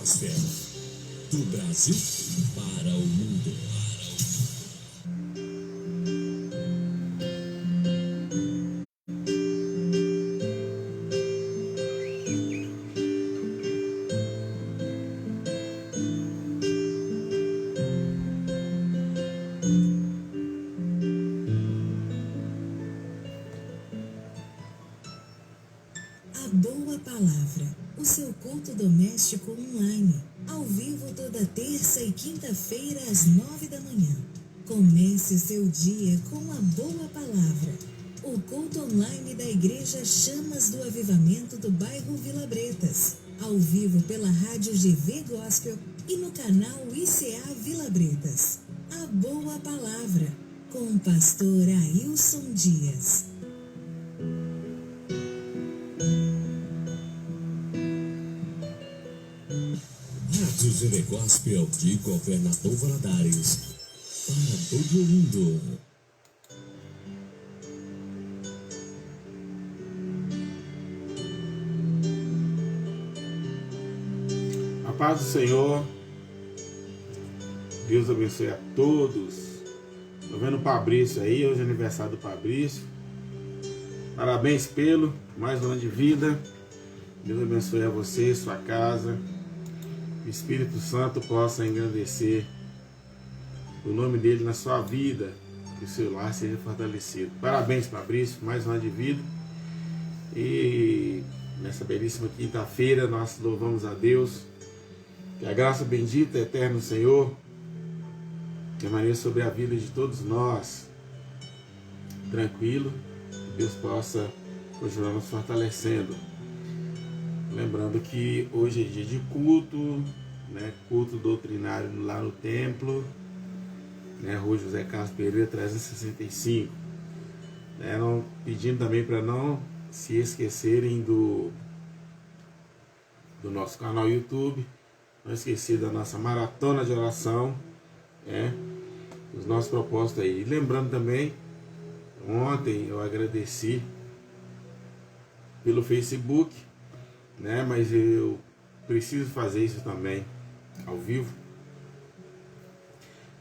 Gospel, do Brasil para o mundo. A Boa Palavra, o seu culto doméstico online, ao vivo toda terça e quinta-feira às 9 da manhã. Comece seu dia com a Boa Palavra. O culto online da Igreja Chamas do Avivamento do bairro Vila Bretas, ao vivo pela rádio GV Gospel e no canal ICA Vila Bretas. A Boa Palavra, com o pastor Ailson Dias. Rádio GV Gospel de Governador Valadares, para todo mundo. A paz do Senhor, Deus abençoe a todos. Estou vendo o Fabrício aí, hoje é aniversário do Fabrício. Parabéns pelo mais um ano de vida. Deus abençoe a você, sua casa. O Espírito Santo possa engrandecer o nome dele na sua vida, que o seu lar seja fortalecido. Parabéns, Fabrício, mais um ano de vida. E nessa belíssima quinta-feira nós louvamos a Deus. Que a graça bendita, eterna do Senhor permaneça sobre a vida de todos nós. Tranquilo, que Deus possa continuar nos fortalecendo. Lembrando que hoje é dia de culto, né? Culto doutrinário lá no templo, né? Rua José Carlos Pereira 365. Né? Pedindo também para não se esquecerem do nosso canal YouTube, não esquecer da nossa maratona de oração, né? Os nossos propósitos aí. E lembrando também, ontem eu agradeci pelo Facebook, né? Mas eu preciso fazer isso também ao vivo.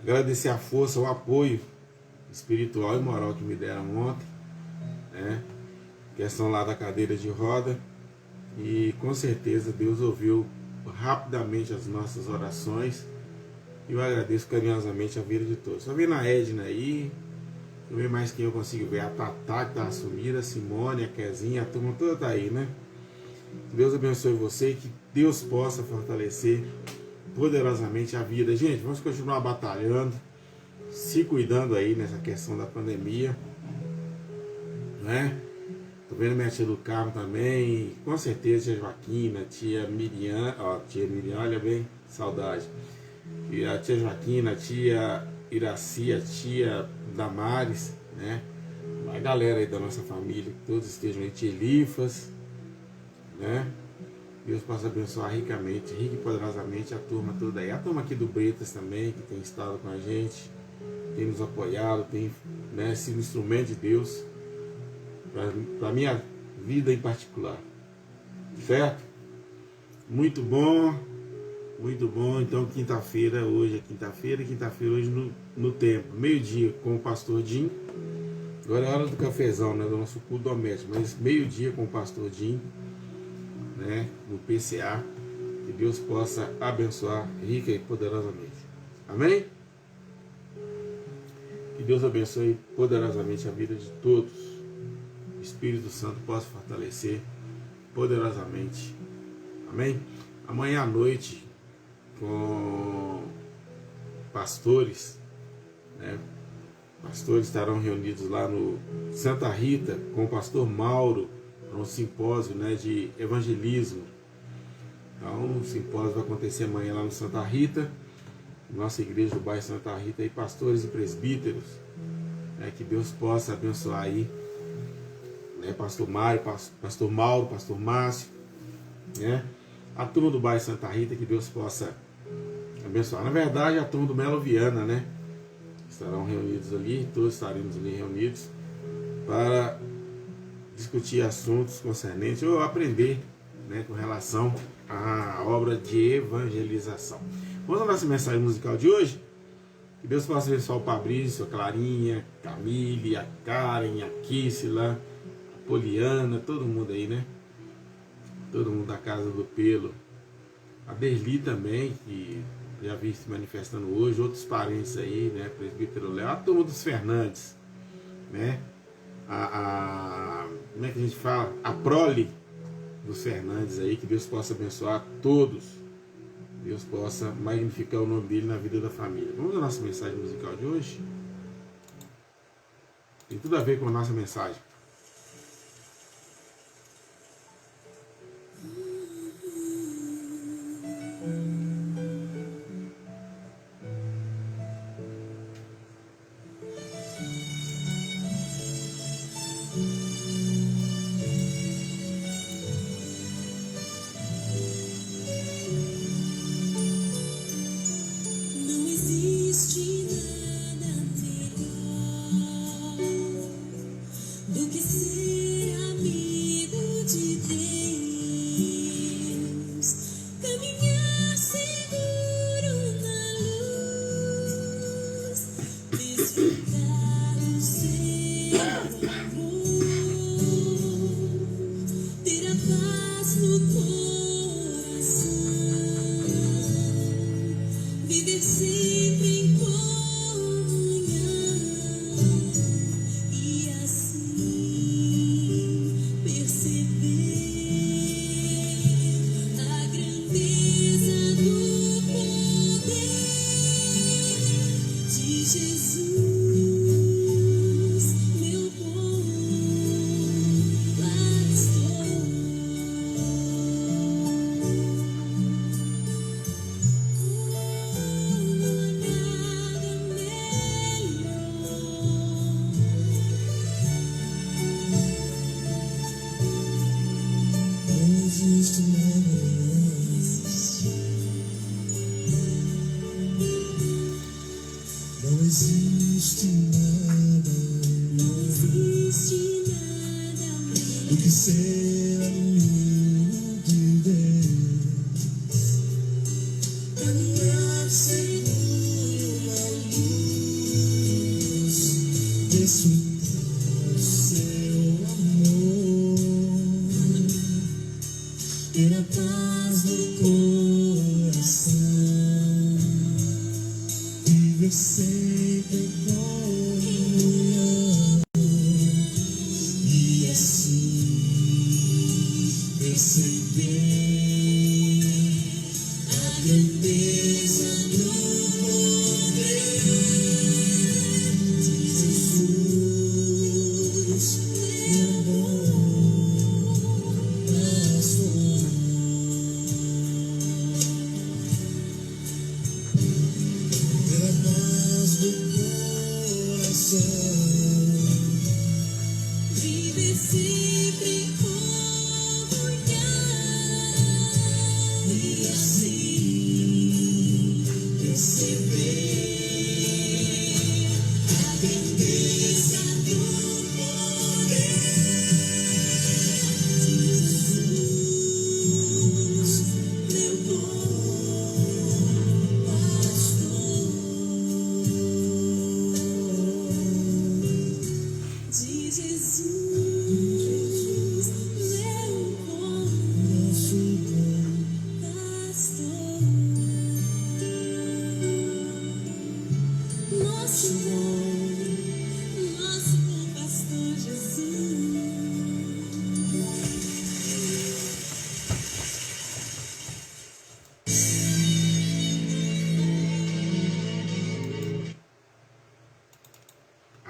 Agradecer a força, o apoio espiritual e moral que me deram ontem, né? Questão lá da cadeira de roda. E com certeza Deus ouviu rapidamente as nossas orações. E eu agradeço carinhosamente a vida de todos. Só vendo a Edna aí, não vê mais quem eu consigo ver. A Tatá que tá assumida, a Simone, a Kezinha, a turma toda tá aí, né? Deus abençoe você, que Deus possa fortalecer poderosamente a vida. Gente, vamos continuar batalhando, se cuidando aí nessa questão da pandemia, né? Tô vendo minha tia do Carmo também, com certeza tia Joaquina, tia Miriam, olha bem, saudade. E a tia Joaquina, a tia Iraci, a tia Damares, né? A galera aí da nossa família, que todos estejam aí, tia Elifas, né? Deus possa abençoar ricamente, rica e poderosamente a turma toda aí. A turma aqui do Bretas também, que tem estado com a gente, tem nos apoiado, tem, né, sido instrumento de Deus para a minha vida em particular. Certo? Muito bom. Muito bom. Então quinta-feira, hoje é quinta-feira hoje no templo, meio-dia com o pastor Jim. Agora é hora do cafezão, né, do nosso culto doméstico, mas meio-dia com o pastor Jim, né, no PCA. Que Deus possa abençoar rica e poderosamente. Amém? Que Deus abençoe poderosamente a vida de todos. O Espírito Santo possa fortalecer poderosamente. Amém? Amanhã à noite, com pastores, né? Pastores estarão reunidos lá no Santa Rita com o pastor Mauro, para um simpósio, né, de evangelismo. Então o simpósio vai acontecer amanhã lá no Santa Rita, nossa igreja do bairro Santa Rita, e pastores e presbíteros, né, que Deus possa abençoar aí, né, pastor Mário, pastor Mauro, pastor Márcio, né, a turma do bairro Santa Rita, que Deus possa abençoar. Na verdade, a turma do Melo Viana, né, estarão reunidos ali, todos estaremos ali reunidos para discutir assuntos concernentes ou aprender, né, com relação à obra de evangelização. Vamos à nossa mensagem musical de hoje? Que Deus possa abençoar o Fabrício, a Clarinha, a Camille, a Karen, a Kissila, a Poliana, todo mundo aí, né? Todo mundo da Casa do Pelo. A Derli também, que já vi se manifestando hoje, outros parentes aí, né? Presbítero Léo, a turma dos Fernandes, né? Como é que a gente fala? A prole dos Fernandes aí, que Deus possa abençoar todos. Deus possa magnificar o nome dele na vida da família. Vamos à nossa mensagem musical de hoje? Tem tudo a ver com a nossa mensagem.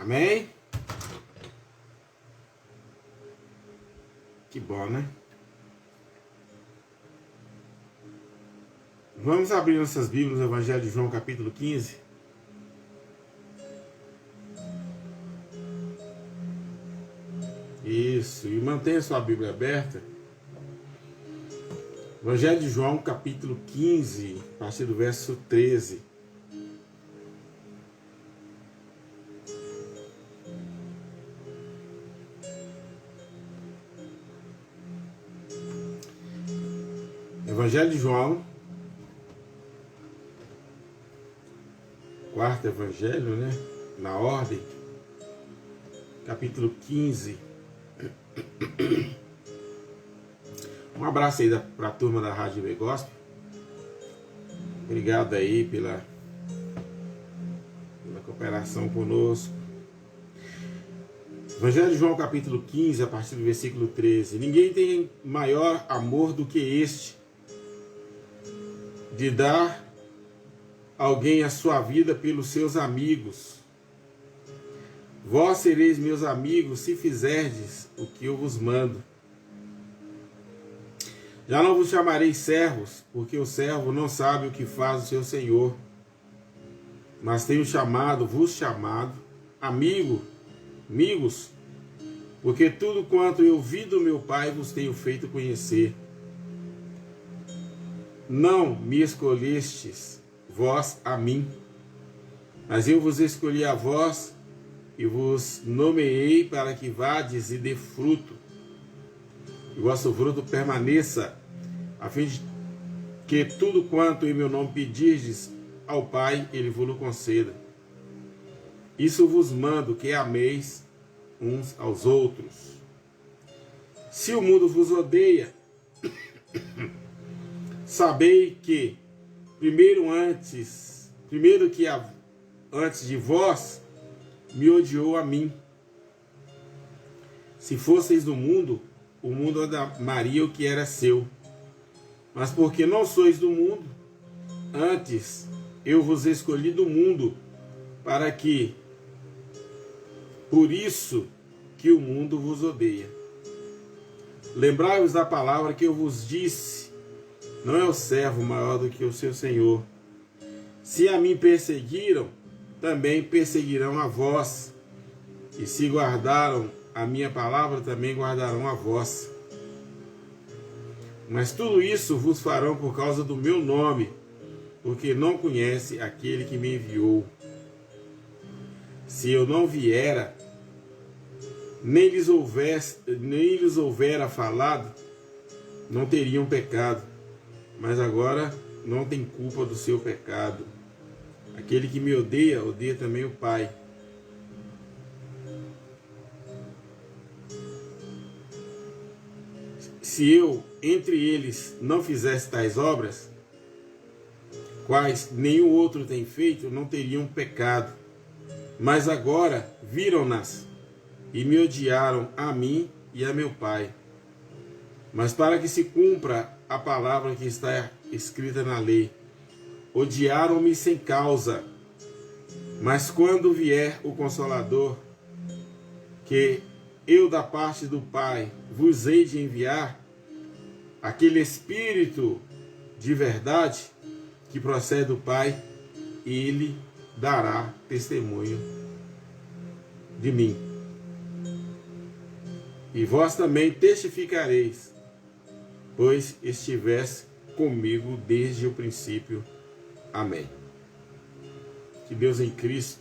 Amém? Que bom, né? Vamos abrir nossas Bíblias no Evangelho de João, capítulo 15. Isso, e mantenha sua Bíblia aberta. Evangelho de João, capítulo 15, a partir do verso 13. Evangelho de João, quarto evangelho, né? Na ordem, capítulo 15. Um abraço aí para a turma da Rádio IB Gospel. Obrigado aí pela cooperação conosco. Evangelho de João, capítulo 15, a partir do versículo 13. Ninguém tem maior amor do que este, de dar alguém a sua vida pelos seus amigos. Vós sereis meus amigos se fizerdes o que eu vos mando. Já não vos chamarei servos, porque o servo não sabe o que faz o seu senhor. Mas tenho vos chamado, amigos, porque tudo quanto eu vi do meu Pai vos tenho feito conhecer. Não me escolhestes vós a mim, mas eu vos escolhi a vós e vos nomeei para que vades e dê fruto, e o vosso fruto permaneça, a fim de que tudo quanto em meu nome pedirdes ao Pai, Ele vos conceda. Isso vos mando, que ameis uns aos outros. Se o mundo vos odeia, sabei que antes de vós, me odiou a mim. Se fosseis do mundo, o mundo amaria o que era seu. Mas porque não sois do mundo, antes eu vos escolhi do mundo, para que, por isso que o mundo vos odeia. Lembrai-vos da palavra que eu vos disse, não é o servo maior do que o seu senhor. Se a mim perseguiram, também perseguirão a vós. E se guardaram a minha palavra, também guardarão a vós. Mas tudo isso vos farão por causa do meu nome, porque não conhece aquele que me enviou. Se eu não viera, nem lhes houvera falado, não teriam pecado, mas agora não tem culpa do seu pecado. Aquele que me odeia, odeia também o Pai. Se eu, entre eles, não fizesse tais obras, quais nenhum outro tem feito, não teriam pecado. Mas agora viram-nas e me odiaram a mim e a meu Pai. Mas para que se cumpra a palavra que está escrita na lei, odiaram-me sem causa. Mas quando vier o Consolador, que eu da parte do Pai vos hei de enviar, aquele Espírito de verdade que procede do Pai, ele dará testemunho de mim. E vós também testificareis, pois estivesse comigo desde o princípio. Amém. Que Deus em Cristo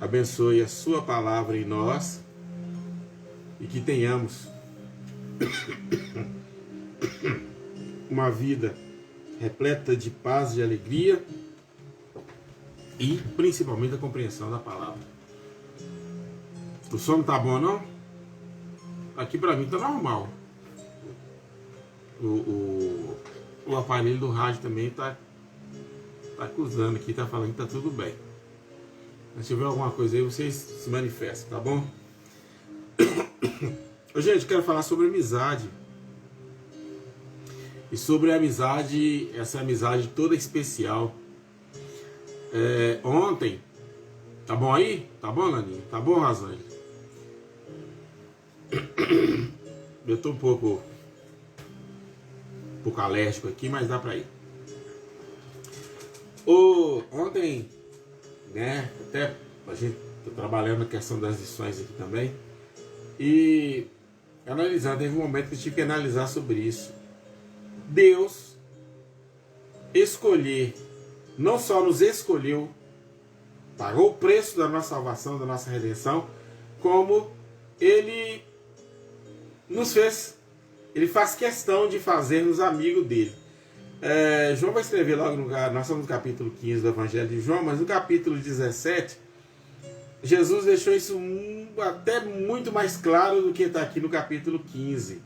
abençoe a sua palavra em nós e que tenhamos uma vida repleta de paz e de alegria e principalmente a compreensão da palavra. O som não tá bom, não? Aqui pra mim tá normal. O aparelho do rádio também tá acusando aqui, tá falando que tá tudo bem. Mas se tiver alguma coisa aí, vocês se manifestam, tá bom? Gente, quero falar sobre amizade. E sobre a amizade, essa amizade toda especial. Ontem, tá bom aí? Tá bom, Laninha? Tá bom, Rosângela? Eu tô um pouco alérgico aqui, mas dá pra ir. Ontem, né, até a gente tá trabalhando na questão das lições aqui também, e analisando, teve um momento que eu tive que analisar sobre isso. Deus não só nos escolheu, pagou o preço da nossa salvação, da nossa redenção, como Ele nos fez ele faz questão de fazer-nos amigos dele. João vai escrever logo, nós estamos no capítulo 15 do Evangelho de João, mas no capítulo 17, Jesus deixou isso até muito mais claro do que está aqui no capítulo 15.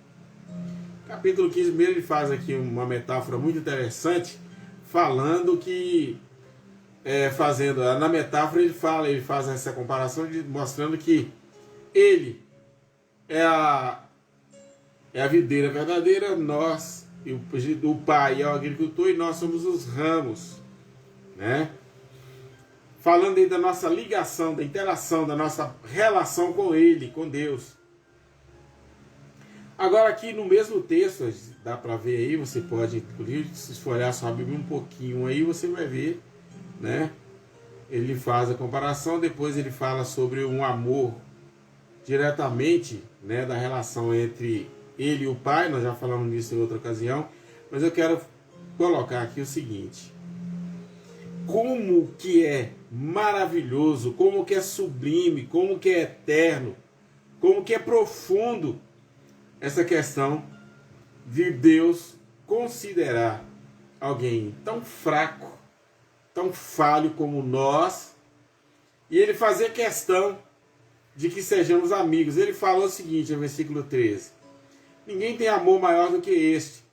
No capítulo 15 mesmo ele faz aqui uma metáfora muito interessante, falando que, na metáfora ele faz essa comparação, mostrando que ele é a videira verdadeira, nós, o pai é o agricultor e nós somos os ramos, né? Falando aí da nossa ligação, da interação, da nossa relação com ele, com Deus. Agora aqui no mesmo texto, dá para ver aí, você pode, se for olhar sua Bíblia um pouquinho aí, você vai ver, né? Ele faz a comparação, depois ele fala sobre um amor diretamente, né, da relação entre ele e o pai, nós já falamos disso em outra ocasião, mas eu quero colocar aqui o seguinte: como que é maravilhoso, como que é sublime, como que é eterno, como que é profundo essa questão de Deus considerar alguém tão fraco, tão falho como nós, e ele fazer questão de que sejamos amigos. Ele falou o seguinte, no versículo 13: ninguém tem amor maior do que este.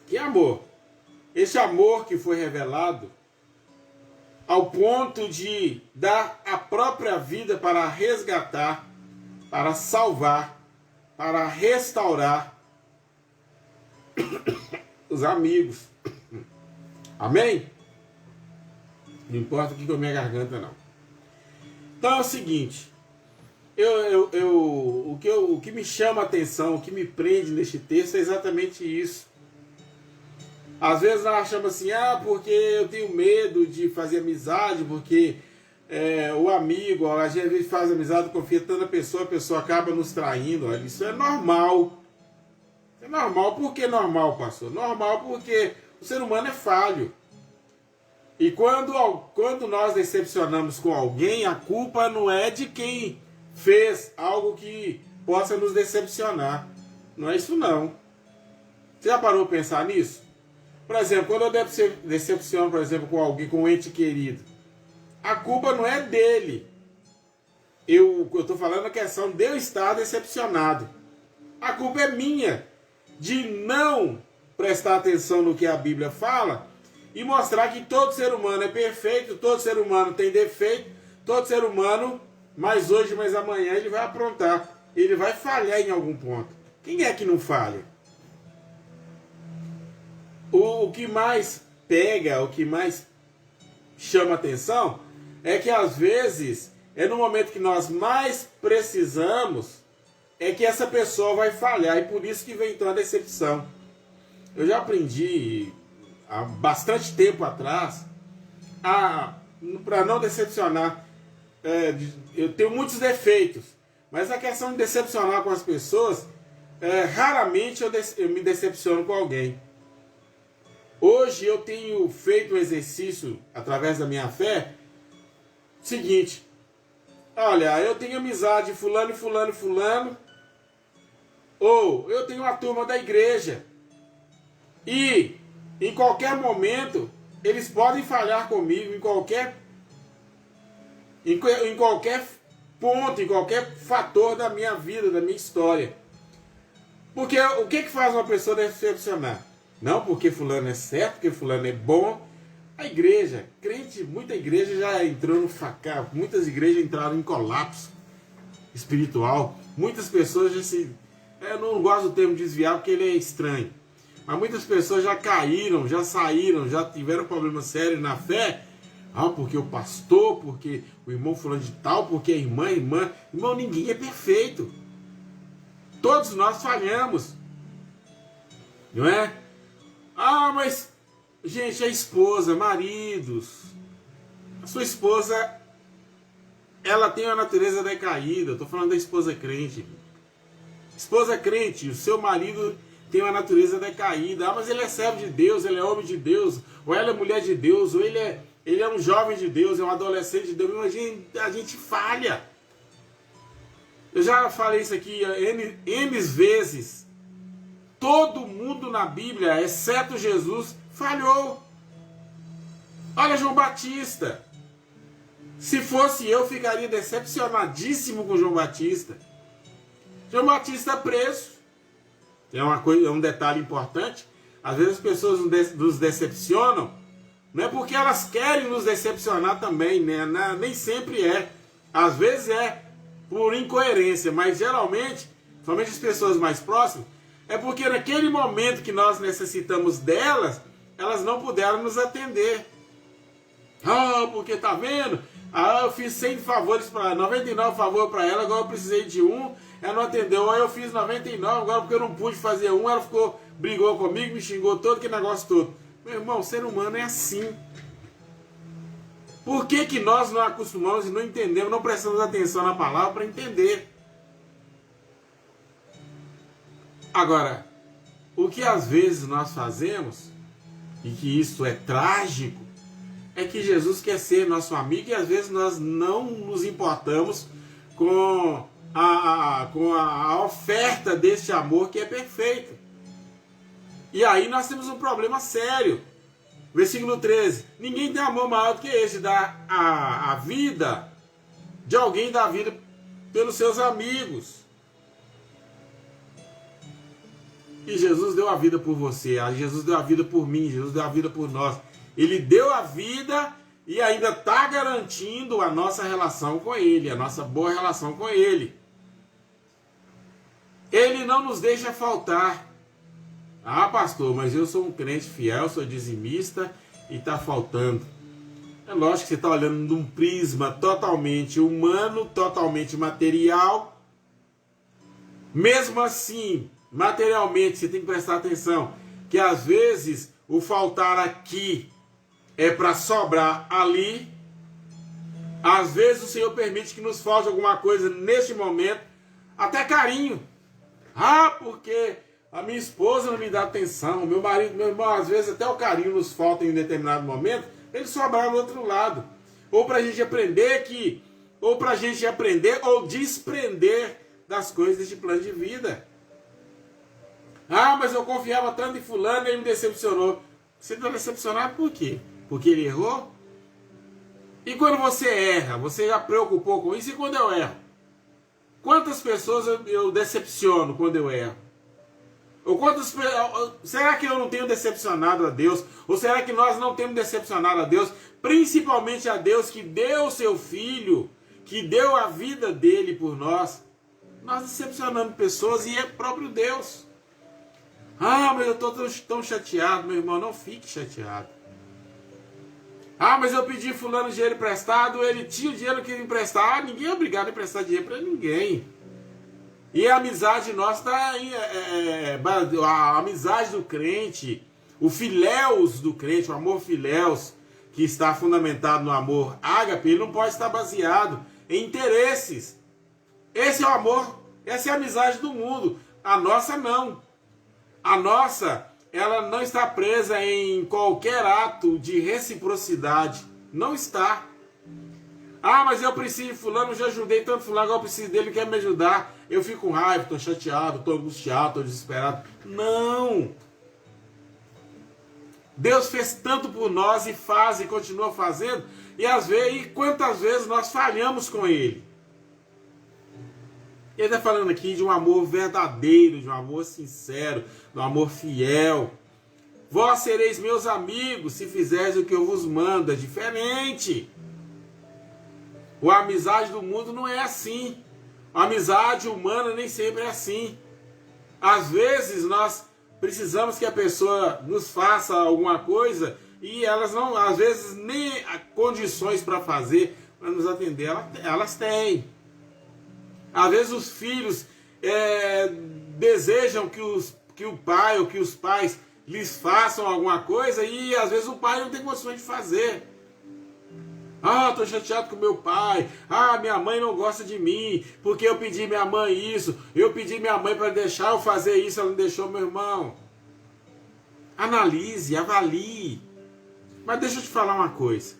Que amor? Este amor que foi revelado ao ponto de dar a própria vida para resgatar, para salvar, para restaurar os amigos. Amém? Não importa o que com a minha garganta, não. Então é o seguinte, o que me chama a atenção, o que me prende neste texto é exatamente isso. Às vezes nós achamos assim, porque eu tenho medo de fazer amizade, porque o amigo, a gente faz amizade, confia tanto na pessoa, a pessoa acaba nos traindo. Olha, isso é normal. É normal. Por que normal, pastor? Normal porque o ser humano é falho. E quando nós decepcionamos com alguém, a culpa não é de quem fez algo que possa nos decepcionar. Não é isso não. Você já parou para pensar nisso? Por exemplo, quando eu decepciono, por exemplo, com alguém, com um ente querido, a culpa não é dele. Eu estou falando a questão de eu estar decepcionado. A culpa é minha de não prestar atenção no que a Bíblia fala e mostrar que todo ser humano é perfeito, todo ser humano tem defeito, todo ser humano, mais hoje, mais amanhã, ele vai aprontar, ele vai falhar em algum ponto. Quem é que não falha? O que mais pega, o que mais chama atenção é que às vezes é no momento que nós mais precisamos é que essa pessoa vai falhar, e por isso que vem então a decepção. Eu já aprendi há bastante tempo atrás para não decepcionar. Eu tenho muitos defeitos, mas a questão de decepcionar com as pessoas, raramente eu me decepciono com alguém. Hoje eu tenho feito um exercício através da minha fé seguinte: olha, eu tenho amizade de fulano e fulano e fulano, ou eu tenho uma turma da igreja, e em qualquer momento eles podem falhar comigo, em qualquer ponto, em qualquer fator da minha vida, da minha história. Porque o que faz uma pessoa decepcionar? Não porque fulano é certo, porque fulano é bom. A igreja, crente, muita igreja já entrou no facão, muitas igrejas entraram em colapso espiritual. Muitas pessoas já eu não gosto do termo desviar porque ele é estranho. Mas muitas pessoas já caíram, já saíram, já tiveram problemas sérios na fé. Porque o pastor, porque o irmão fulano de tal, porque a irmã. Irmão, ninguém é perfeito. Todos nós falhamos. Não é? Mas, gente, a esposa, maridos, a sua esposa, ela tem uma natureza decaída. Eu estou falando da esposa crente. Esposa crente, o seu marido tem uma natureza decaída. Mas ele é servo de Deus, ele é homem de Deus, ou ela é mulher de Deus, ou ele é um jovem de Deus, é um adolescente de Deus. A gente falha. Eu já falei isso aqui N vezes. Todo mundo na Bíblia, exceto Jesus, falhou. Olha João Batista. Se fosse eu, ficaria decepcionadíssimo com João Batista. João Batista preso. É um detalhe importante. Às vezes as pessoas nos decepcionam, não é porque elas querem nos decepcionar também, né? Nem sempre é. Às vezes é por incoerência, mas geralmente, somente as pessoas mais próximas, é porque naquele momento que nós necessitamos delas, elas não puderam nos atender. Ah, porque tá vendo? Ah, eu fiz 100 favores para 99 favores para ela, agora eu precisei de um, ela não atendeu. Aí eu fiz 99, agora porque eu não pude fazer um, ela brigou comigo, me xingou todo, que negócio todo. Meu irmão, o ser humano é assim. Por que nós não acostumamos e não entendemos, não prestamos atenção na palavra para entender? Agora, o que às vezes nós fazemos, e que isso é trágico, é que Jesus quer ser nosso amigo e às vezes nós não nos importamos com a oferta deste amor que é perfeito. E aí nós temos um problema sério. Versículo 13. Ninguém tem amor maior do que esse, dar a vida de alguém, dar a vida pelos seus amigos. E Jesus deu a vida por você, Jesus deu a vida por mim, Jesus deu a vida por nós. Ele deu a vida e ainda está garantindo a nossa relação com Ele, a nossa boa relação com Ele. Ele não nos deixa faltar. Ah, pastor, mas eu sou um crente fiel, sou dizimista e está faltando. É lógico que você está olhando de um prisma totalmente humano, totalmente material. Mesmo assim, materialmente, você tem que prestar atenção que às vezes o faltar aqui é para sobrar ali. Às vezes o Senhor permite que nos falte alguma coisa neste momento, até carinho. Ah, porque a minha esposa não me dá atenção, o meu marido, meu irmão, às vezes até o carinho nos falta em um determinado momento, ele sobrar no outro lado. Ou para a gente aprender ou desprender das coisas deste plano de vida. Ah, mas eu confiava tanto em fulano e ele me decepcionou. Você está decepcionado por quê? Porque ele errou? E quando você erra, você já preocupou com isso? E quando eu erro? Quantas pessoas eu decepciono quando eu erro? Ou será que eu não tenho decepcionado a Deus? Ou será que nós não temos decepcionado a Deus? Principalmente a Deus que deu o seu Filho, que deu a vida dele por nós. Nós decepcionamos pessoas e é próprio Deus. Ah, mas eu estou tão chateado, meu irmão. Não fique chateado. Ah, mas eu pedi fulano dinheiro emprestado, ele tinha o dinheiro que ele emprestar. Ah, ninguém é obrigado a emprestar dinheiro para ninguém. E a amizade nossa está aí, a amizade do crente, o filéus do crente, o amor filéus, que está fundamentado no amor ágape, ele não pode estar baseado em interesses. Esse é o amor, essa é a amizade do mundo. A nossa não. A nossa, ela não está presa em qualquer ato de reciprocidade. Não está. Ah, mas eu preciso de fulano, já ajudei tanto fulano, agora eu preciso dele, quer me ajudar. Eu fico com raiva, estou chateado, estou angustiado, estou desesperado. Não! Deus fez tanto por nós e faz e continua fazendo. E quantas vezes nós falhamos com Ele. Ele está falando aqui de um amor verdadeiro, de um amor sincero, de um amor fiel. Vós sereis meus amigos se fizeres o que eu vos mando. É diferente. A amizade do mundo não é assim. A amizade humana nem sempre é assim. Às vezes nós precisamos que a pessoa nos faça alguma coisa e elas não, às vezes, nem condições para fazer, para nos atender, elas têm. Às vezes os filhos desejam que o pai ou que os pais lhes façam alguma coisa e às vezes o pai não tem condições de fazer. Ah, estou chateado com meu pai. Ah, minha mãe não gosta de mim, porque eu pedi minha mãe isso. Eu pedi minha mãe para deixar eu fazer isso, ela não deixou, meu irmão. Analise, avalie. Mas deixa eu te falar uma coisa.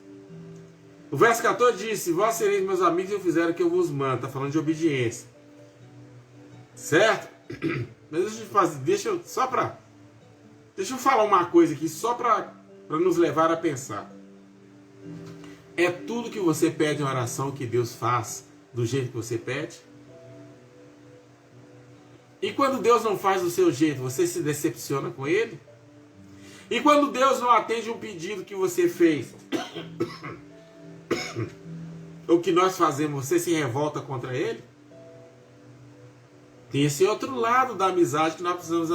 O verso 14 diz, se vós sereis meus amigos, eu fizer o que eu vos mando. Está falando de obediência. Certo? Mas deixa eu falar uma coisa aqui, só para nos levar a pensar. É tudo que você pede em oração que Deus faz do jeito que você pede? E quando Deus não faz do seu jeito, você se decepciona com Ele? E quando Deus não atende um pedido que você fez, o que nós fazemos, você se revolta contra Ele? Tem esse outro lado da amizade que nós precisamos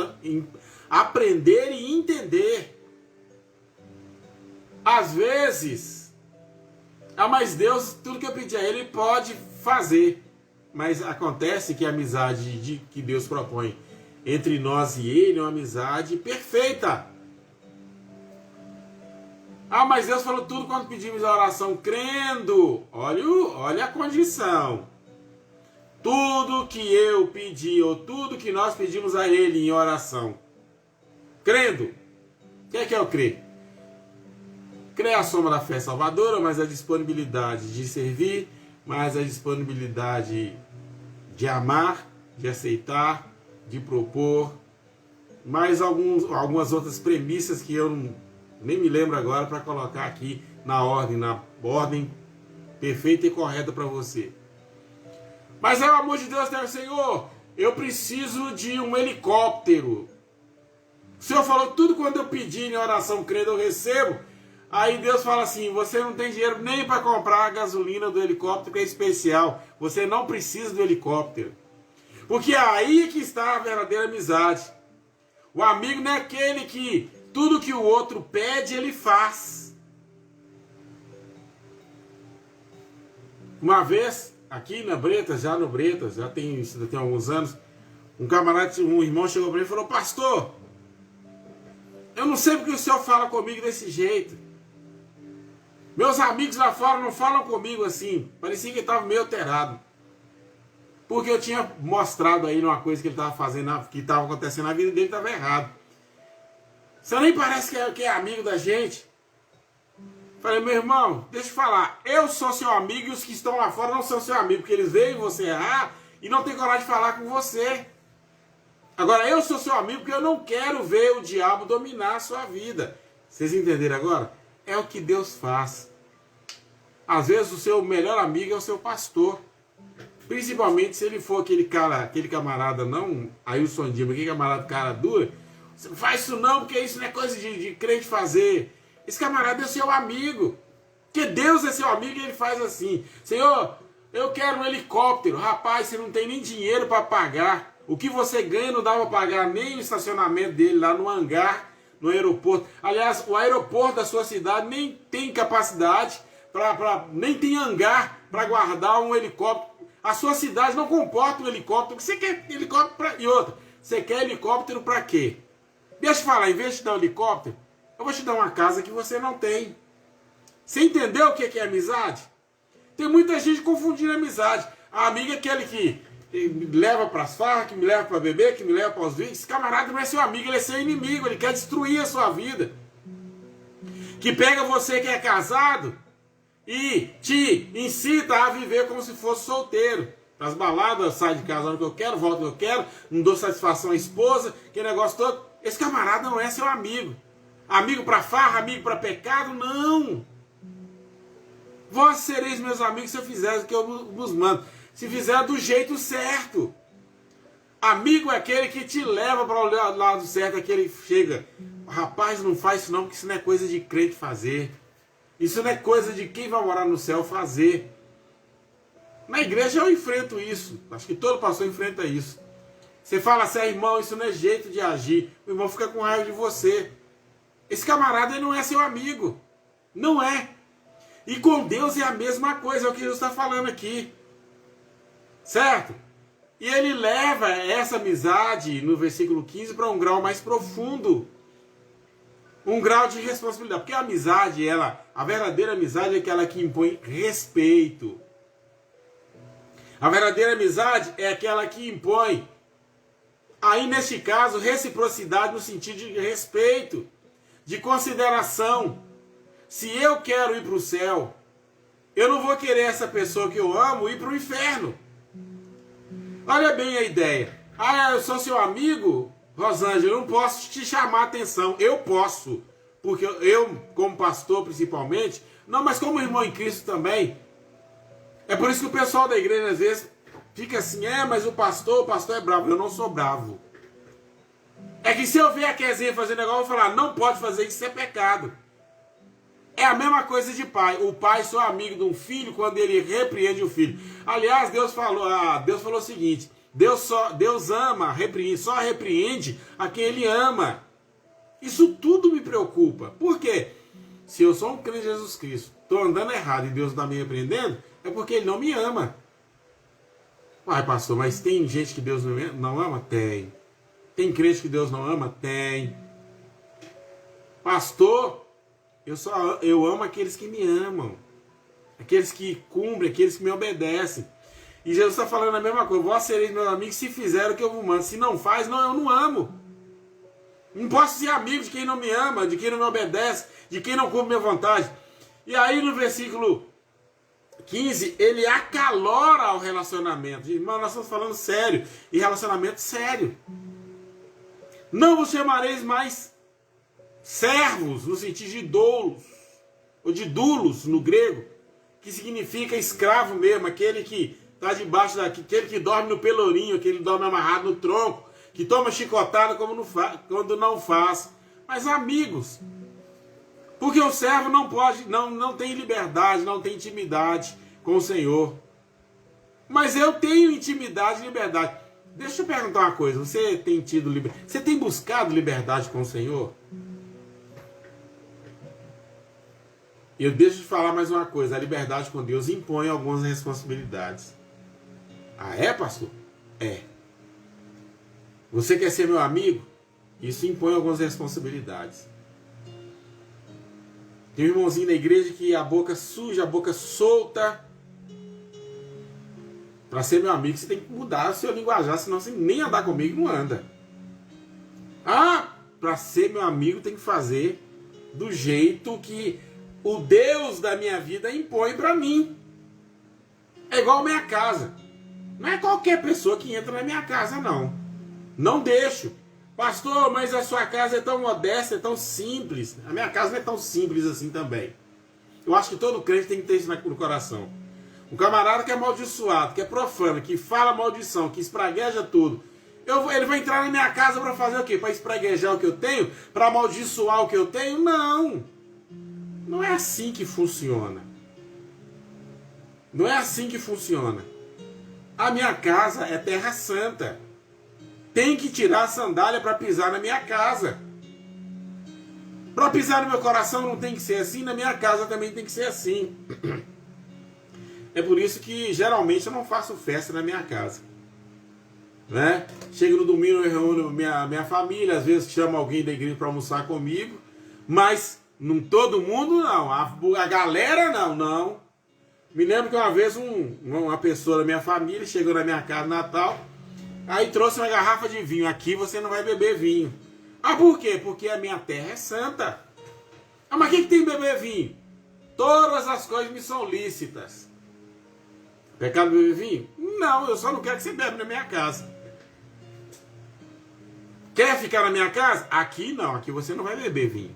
aprender e entender. Às vezes, mas Deus, tudo que eu pedi a Ele, pode fazer. Mas acontece que a amizade que Deus propõe entre nós e Ele é uma amizade perfeita. Mas Deus falou tudo quando pedimos a oração crendo. Olha a condição. Tudo que eu pedi, ou tudo que nós pedimos a Ele em oração, crendo. O que é eu crer? Crer é a soma da fé salvadora, mas a disponibilidade de servir, mais a disponibilidade de amar, de aceitar, de propor, mais algumas outras premissas que eu nem me lembro agora para colocar aqui na ordem perfeita e correta para você. Mas é o amor de Deus, Senhor, eu preciso de um helicóptero. O Senhor falou tudo quando eu pedi em oração, crendo, eu recebo. Aí Deus fala assim, você não tem dinheiro nem para comprar a gasolina do helicóptero, que é especial. Você não precisa do helicóptero. Porque é aí que está a verdadeira amizade. O amigo não é aquele que tudo que o outro pede, ele faz. Uma vez, aqui na Bretas, já tem alguns anos, um irmão chegou para mim e falou, pastor, eu não sei porque o senhor fala comigo desse jeito. Meus amigos lá fora não falam comigo assim. Parecia que ele estava meio alterado. Porque eu tinha mostrado aí uma coisa que ele estava fazendo, que estava acontecendo na vida dele, estava errado. Você nem parece que é amigo da gente. Falei, meu irmão, deixa eu falar. Eu sou seu amigo e os que estão lá fora não são seu amigo. Porque eles veem você errar e não tem coragem de falar com você. Agora, eu sou seu amigo porque eu não quero ver o diabo dominar a sua vida. Vocês entenderam agora? É o que Deus faz. Às vezes o seu melhor amigo é o seu pastor. Principalmente se ele for aquele camarada não, Ailson Dima, aquele camarada cara dura. Você não faz isso não, porque isso não é coisa de crente fazer. Esse camarada é seu amigo. Porque Deus é seu amigo e ele faz assim. Senhor, eu quero um helicóptero. Rapaz, você não tem nem dinheiro para pagar. O que você ganha não dá para pagar nem o estacionamento dele lá no hangar, no aeroporto. Aliás, o aeroporto da sua cidade nem tem capacidade, nem tem hangar para guardar um helicóptero. A sua cidade não comporta um helicóptero. Você quer helicóptero e outra? Você quer helicóptero para quê? Deixa eu falar, em vez de te dar um helicóptero, eu vou te dar uma casa que você não tem. Você entendeu o que é amizade? Tem muita gente confundindo amizade. A amiga é aquele que me leva para as farras, que me leva para beber, que me leva para os vídeos. Esse camarada não é seu amigo, ele é seu inimigo. Ele quer destruir a sua vida. Que pega você que é casado e te incita a viver como se fosse solteiro. As baladas, sai de casa na hora que eu quero, volta que eu quero, não dou satisfação à esposa, que negócio todo. Esse camarada não é seu amigo. Amigo para farra, amigo para pecado, não. Vós sereis meus amigos se eu fizer o que eu vos mando. Se fizer do jeito certo. Amigo é aquele que te leva para o lado certo, aquele que chega. Rapaz, não faz isso não, porque isso não é coisa de crente fazer. Isso não é coisa de quem vai morar no céu fazer. Na igreja eu enfrento isso. Acho que todo pastor enfrenta isso. Você fala assim, irmão, isso não é jeito de agir. O irmão fica com raiva de você. Esse camarada ele não é seu amigo. Não é. E com Deus é a mesma coisa, é o que Jesus está falando aqui. Certo? E ele leva essa amizade, no versículo 15, para um grau mais profundo. Um grau de responsabilidade. Porque a amizade, a verdadeira amizade é aquela que impõe respeito. A verdadeira amizade é aquela que impõe, aí neste caso, reciprocidade no sentido de respeito, de consideração. Se eu quero ir para o céu, eu não vou querer essa pessoa que eu amo ir para o inferno. Olha bem a ideia. Ah, eu sou seu amigo, Rosângela, eu não posso te chamar a atenção. Eu posso, porque eu, como pastor principalmente, não, mas como irmão em Cristo também. É por isso que o pessoal da igreja às vezes fica assim, mas o pastor é bravo. Eu não sou bravo. É que se eu ver a Kezinha fazendo negócio, eu vou falar, não pode fazer isso, é pecado. É a mesma coisa de pai. O pai só é amigo de um filho quando ele repreende o filho. Aliás, Deus falou o seguinte, Deus ama, só repreende a quem ele ama. Isso tudo me preocupa. Por quê? Se eu sou um crente de Jesus Cristo, estou andando errado e Deus está me repreendendo, é porque ele não me ama. Uai, pastor, mas tem gente que Deus não ama? Tem. Tem crente que Deus não ama? Tem. Pastor, eu amo aqueles que me amam. Aqueles que cumprem, aqueles que me obedecem. E Jesus está falando a mesma coisa. Vós sereis meus amigos se fizeram o que eu vos mando. Se não faz, eu não amo. Não posso ser amigo de quem não me ama, de quem não me obedece, de quem não cumpre minha vontade. E aí no versículo 15, ele acalora o relacionamento. Irmão, nós estamos falando sério. E relacionamento sério. Não vos chamareis mais servos, no sentido de doulos, ou de dulos no grego, que significa escravo mesmo, aquele que está debaixo aquele que dorme no pelourinho, aquele que dorme amarrado no tronco, que toma chicotada quando não faz. Mas amigos, porque o servo não tem liberdade, não tem intimidade com o Senhor. Mas eu tenho intimidade e liberdade. Deixa eu perguntar uma coisa, você tem buscado liberdade com o Senhor? Eu deixo de falar mais uma coisa, a liberdade com Deus impõe algumas responsabilidades. Ah, é, pastor? É. Você quer ser meu amigo? Isso impõe algumas responsabilidades. Tem um irmãozinho na igreja que a boca suja, a boca solta. Para ser meu amigo, você tem que mudar o seu linguajar, senão você nem andar comigo não anda. Ah, para ser meu amigo tem que fazer do jeito que o Deus da minha vida impõe para mim. É igual a minha casa. Não é qualquer pessoa que entra na minha casa, não. Não deixo. Pastor, mas a sua casa é tão modesta, é tão simples. A minha casa não é tão simples assim também. Eu acho que todo crente tem que ter isso no coração. Um camarada que é amaldiçoado, que é profano, que fala maldição, que espragueja tudo. Ele vai entrar na minha casa para fazer o quê? Para espraguejar o que eu tenho? Para amaldiçoar o que eu tenho? Não. Não é assim que funciona. Não é assim que funciona. A minha casa é terra santa. Tem que tirar a sandália para pisar na minha casa. Para pisar no meu coração não tem que ser assim, na minha casa também tem que ser assim. É por isso que geralmente eu não faço festa na minha casa. Né? Chego no domingo, eu reúno minha família, às vezes chamo alguém da igreja para almoçar comigo, mas não todo mundo não, a galera não. Me lembro que uma vez uma pessoa da minha família chegou na minha casa no Natal, aí trouxe uma garrafa de vinho. Aqui você não vai beber vinho. Ah, por quê? Porque a minha terra é santa. Ah, mas o que tem beber vinho? Todas as coisas me são lícitas. Pecado beber vinho? Não, eu só não quero que você bebe na minha casa. Quer ficar na minha casa? Aqui não, aqui você não vai beber vinho.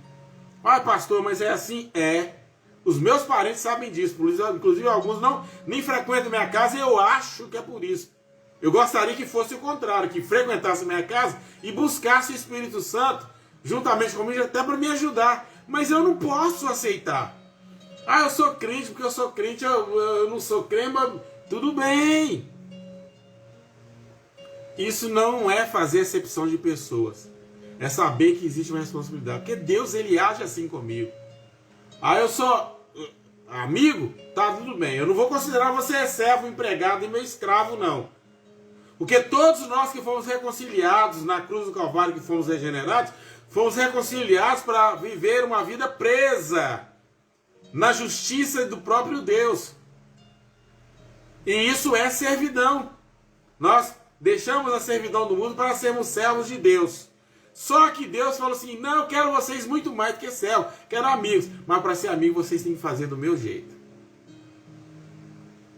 Ah, pastor, mas é assim? É. Os meus parentes sabem disso, inclusive alguns nem frequentam minha casa e eu acho que é por isso. Eu gostaria que fosse o contrário, que frequentasse minha casa e buscasse o Espírito Santo juntamente comigo até para me ajudar. Mas eu não posso aceitar. Ah, eu sou crente porque eu sou crente, eu não sou crente, mas tudo bem. Isso não é fazer acepção de pessoas. É saber que existe uma responsabilidade. Porque Deus, ele age assim comigo. Ah, eu sou amigo? Tá, tudo bem. Eu não vou considerar você servo, empregado e meu escravo, não. Porque todos nós que fomos reconciliados na cruz do Calvário, que fomos regenerados, fomos reconciliados para viver uma vida presa na justiça do próprio Deus. E isso é servidão. Nós deixamos a servidão do mundo para sermos servos de Deus. Só que Deus falou assim, não, eu quero vocês muito mais do que servos, quero amigos. Mas para ser amigo vocês têm que fazer do meu jeito.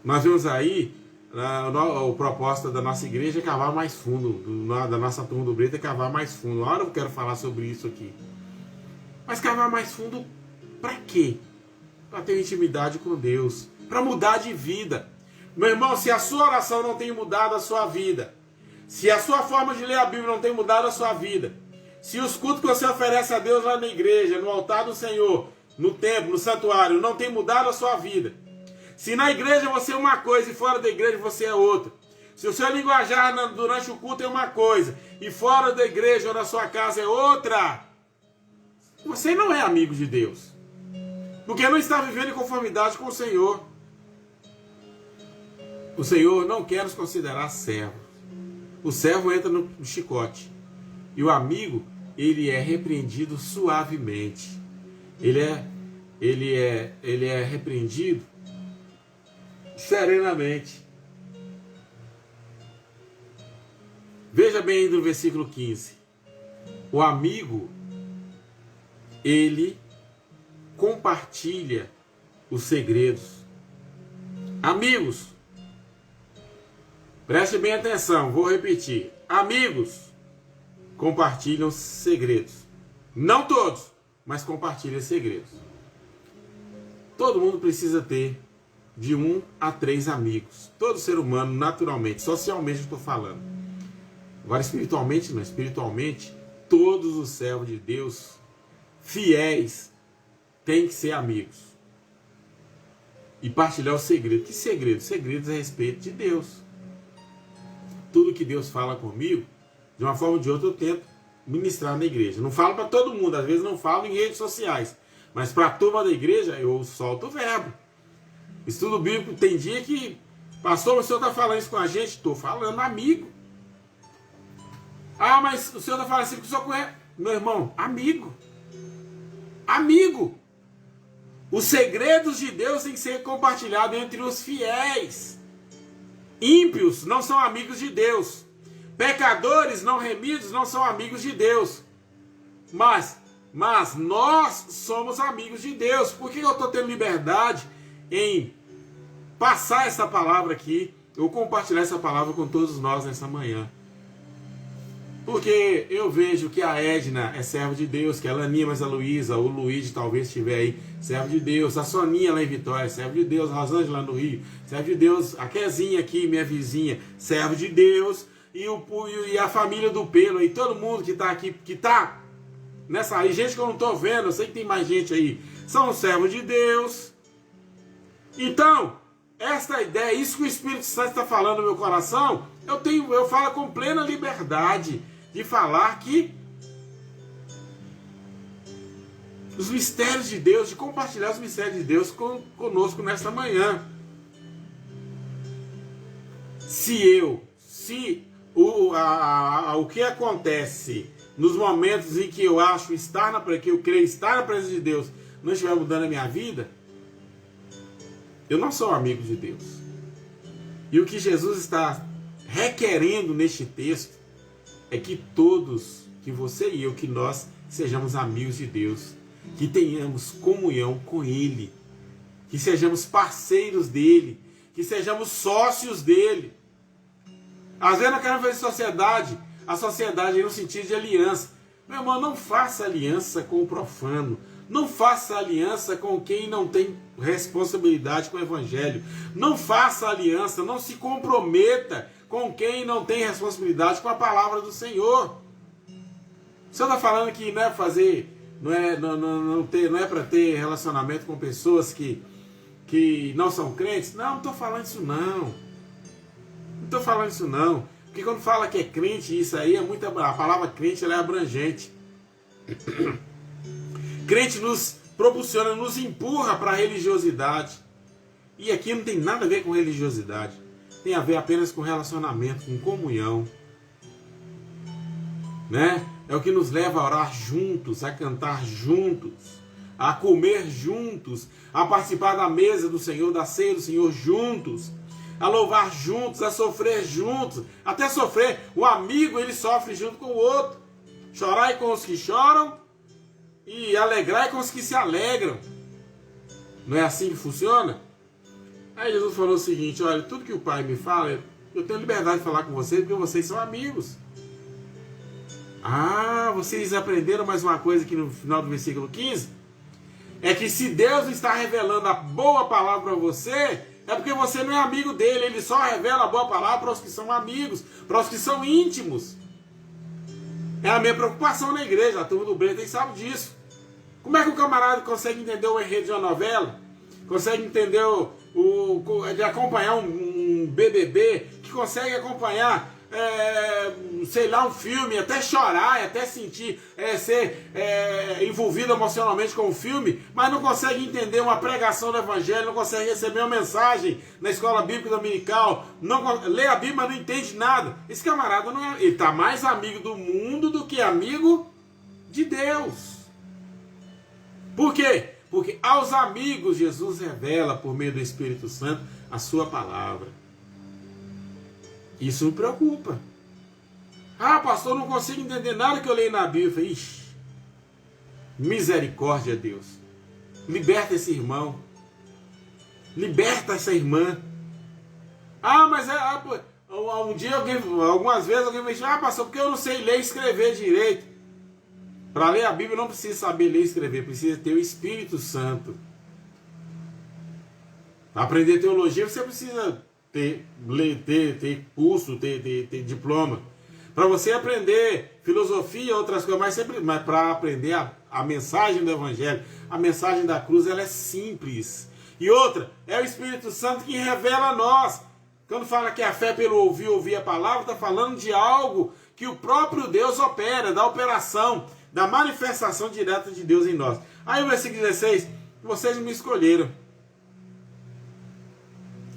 Nós vemos aí O propósito da nossa igreja é cavar mais fundo, da nossa turma do Breta é cavar mais fundo. Uma hora eu quero falar sobre isso aqui. Mas cavar mais fundo para quê? Para ter intimidade com Deus, para mudar de vida. Meu irmão, se a sua oração não tem mudado a sua vida, se a sua forma de ler a Bíblia não tem mudado a sua vida, se os cultos que você oferece a Deus lá na igreja, no altar do Senhor, no templo, no santuário, não tem mudado a sua vida, se na igreja você é uma coisa e fora da igreja você é outra, se o seu linguajar durante o culto é uma coisa e fora da igreja ou na sua casa é outra, você não é amigo de Deus, porque não está vivendo em conformidade com o Senhor. O Senhor não quer nos considerar servos. O servo entra no chicote e o amigo, ele é repreendido suavemente. Ele é repreendido serenamente. Veja bem aí no versículo 15. O amigo, ele compartilha os segredos. Amigos, preste bem atenção, vou repetir. Amigos compartilham segredos. Não todos, mas compartilham segredos. Todo mundo precisa ter de 1 a 3 amigos. Todo ser humano, naturalmente, socialmente estou falando. Agora, espiritualmente não. Espiritualmente, todos os servos de Deus, fiéis, têm que ser amigos. E partilhar o segredo. Que segredo? Segredos a respeito de Deus. Tudo que Deus fala comigo, de uma forma ou de outra, eu tento ministrar na igreja. Não falo para todo mundo, às vezes não falo em redes sociais. Mas para a turma da igreja, eu solto o verbo. Estudo bíblico, tem dia que, pastor, o senhor está falando isso com a gente? Estou falando, amigo. Ah, mas o senhor está falando assim porque o senhor conhece. Meu irmão, amigo. Amigo. Os segredos de Deus têm que ser compartilhados entre os fiéis. Ímpios não são amigos de Deus. Pecadores não remidos não são amigos de Deus. Mas nós somos amigos de Deus. Por que eu estou tendo liberdade em passar essa palavra aqui, ou compartilhar essa palavra com todos nós nessa manhã? Porque eu vejo que a Edna é serva de Deus, que a Laninha, mas a Luísa, o Luigi talvez estiver aí, servo de Deus, a Soninha lá em Vitória, servo de Deus, a Rosângela no Rio, servo de Deus, a Kezinha aqui, minha vizinha, servo de Deus, e a família do Pelo aí, todo mundo que está aqui, que está nessa aí, gente que eu não estou vendo, eu sei que tem mais gente aí, são servos de Deus. Então, esta ideia, isso que o Espírito Santo está falando no meu coração, eu falo com plena liberdade de falar que os mistérios de Deus, de compartilhar os mistérios de Deus conosco nesta manhã. O que acontece nos momentos em que eu acho que eu creio estar na presença de Deus, não estiver mudando a minha vida, eu não sou amigo de Deus. E o que Jesus está requerendo neste texto é que todos, que você e eu, que nós sejamos amigos de Deus, que tenhamos comunhão com Ele, que sejamos parceiros dEle, que sejamos sócios dEle. Às vezes eu quero fazer sociedade, a sociedade no sentido de aliança. Meu irmão, não faça aliança com o profano, não faça aliança com quem não tem responsabilidade com o Evangelho, não faça aliança, não se comprometa com quem não tem responsabilidade com a palavra do Senhor. O Senhor está falando que não é fazer, não é para ter relacionamento com pessoas que não são crentes? Não estou falando isso não. Não estou falando isso não. Porque quando fala que é crente, isso aí é muita. A palavra crente ela é abrangente. Crente nos proporciona, nos empurra para a religiosidade. E aqui não tem nada a ver com religiosidade. Tem a ver apenas com relacionamento, com comunhão. Né? É o que nos leva a orar juntos, a cantar juntos, a comer juntos, a participar da mesa do Senhor, da ceia do Senhor juntos, a louvar juntos, a sofrer juntos, até sofrer. O amigo, ele sofre junto com o outro. Chorai com os que choram e alegrai com os que se alegram. Não é assim que funciona? Aí Jesus falou o seguinte: olha, tudo que o Pai me fala, eu tenho liberdade de falar com vocês, porque vocês são amigos. Ah, vocês aprenderam mais uma coisa aqui no final do versículo 15? É que se Deus está revelando a boa palavra para você, é porque você não é amigo dele. Ele só revela a boa palavra para os que são amigos, para os que são íntimos. É a minha preocupação na igreja, a turma do Breno sabe disso. Como é que o camarada consegue entender o enredo de uma novela? Consegue entender de acompanhar um BBB, que consegue acompanhar, sei lá, um filme, até chorar, até sentir, ser envolvido emocionalmente com o filme, mas não consegue entender uma pregação do evangelho, não consegue receber uma mensagem na escola bíblica dominical, lê a Bíblia, mas não entende nada. Esse camarada ele está mais amigo do mundo do que amigo de Deus. Por quê? Porque aos amigos Jesus revela por meio do Espírito Santo a sua palavra. Isso me preocupa. Ah, pastor, não consigo entender nada que eu leio na Bíblia. Eu falei, ixi, misericórdia, Deus. Liberta esse irmão. Liberta essa irmã. Ah, mas um dia algumas vezes alguém me diz, ah, pastor, porque eu não sei ler e escrever direito. Para ler a Bíblia não precisa saber ler e escrever, precisa ter o Espírito Santo. Para aprender teologia você precisa ter curso, ter diploma. Para você aprender filosofia e outras coisas, mas para aprender a mensagem do Evangelho, a mensagem da cruz, ela é simples. E outra, é o Espírito Santo que revela a nós. Quando fala que a fé pelo ouvir a palavra, está falando de algo que o próprio Deus opera, da operação, da manifestação direta de Deus em nós. Aí o versículo 16, vocês não me escolheram.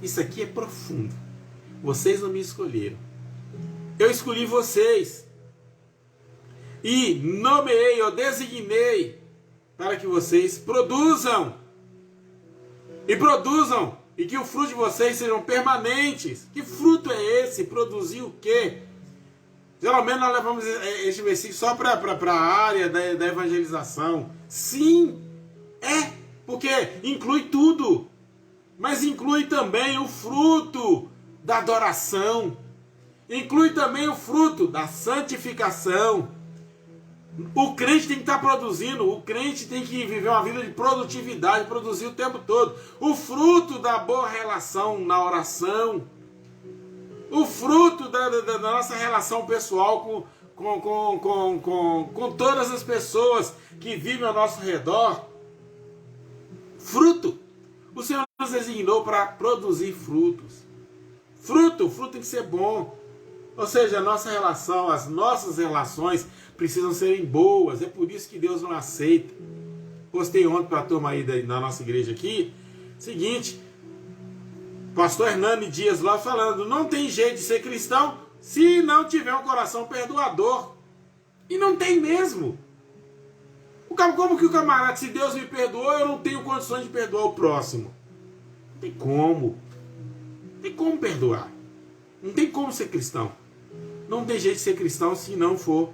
Isso aqui é profundo. Vocês não me escolheram. Eu escolhi vocês. E nomeei, eu designei para que vocês produzam. E produzam. E que o fruto de vocês sejam permanentes. Que fruto é esse? Produzir o quê? Geralmente nós levamos este versículo só para a área da evangelização. Sim, porque inclui tudo. Mas inclui também o fruto da adoração. Inclui também o fruto da santificação. O crente tem que estar produzindo, o crente tem que viver uma vida de produtividade, produzir o tempo todo. O fruto da boa relação na oração. O fruto da nossa relação pessoal com todas as pessoas que vivem ao nosso redor. Fruto. O Senhor nos designou para produzir frutos. Fruto tem que ser bom. Ou seja, a nossa relação, as nossas relações precisam serem boas. É por isso que Deus não aceita. Postei ontem para a turma aí da nossa igreja aqui. Seguinte, pastor Hernani Dias lá falando, não tem jeito de ser cristão se não tiver um coração perdoador. E não tem mesmo. Como que o camarada, se Deus me perdoou, eu não tenho condições de perdoar o próximo? Não tem como. Não tem como perdoar. Não tem como ser cristão. Não tem jeito de ser cristão se não for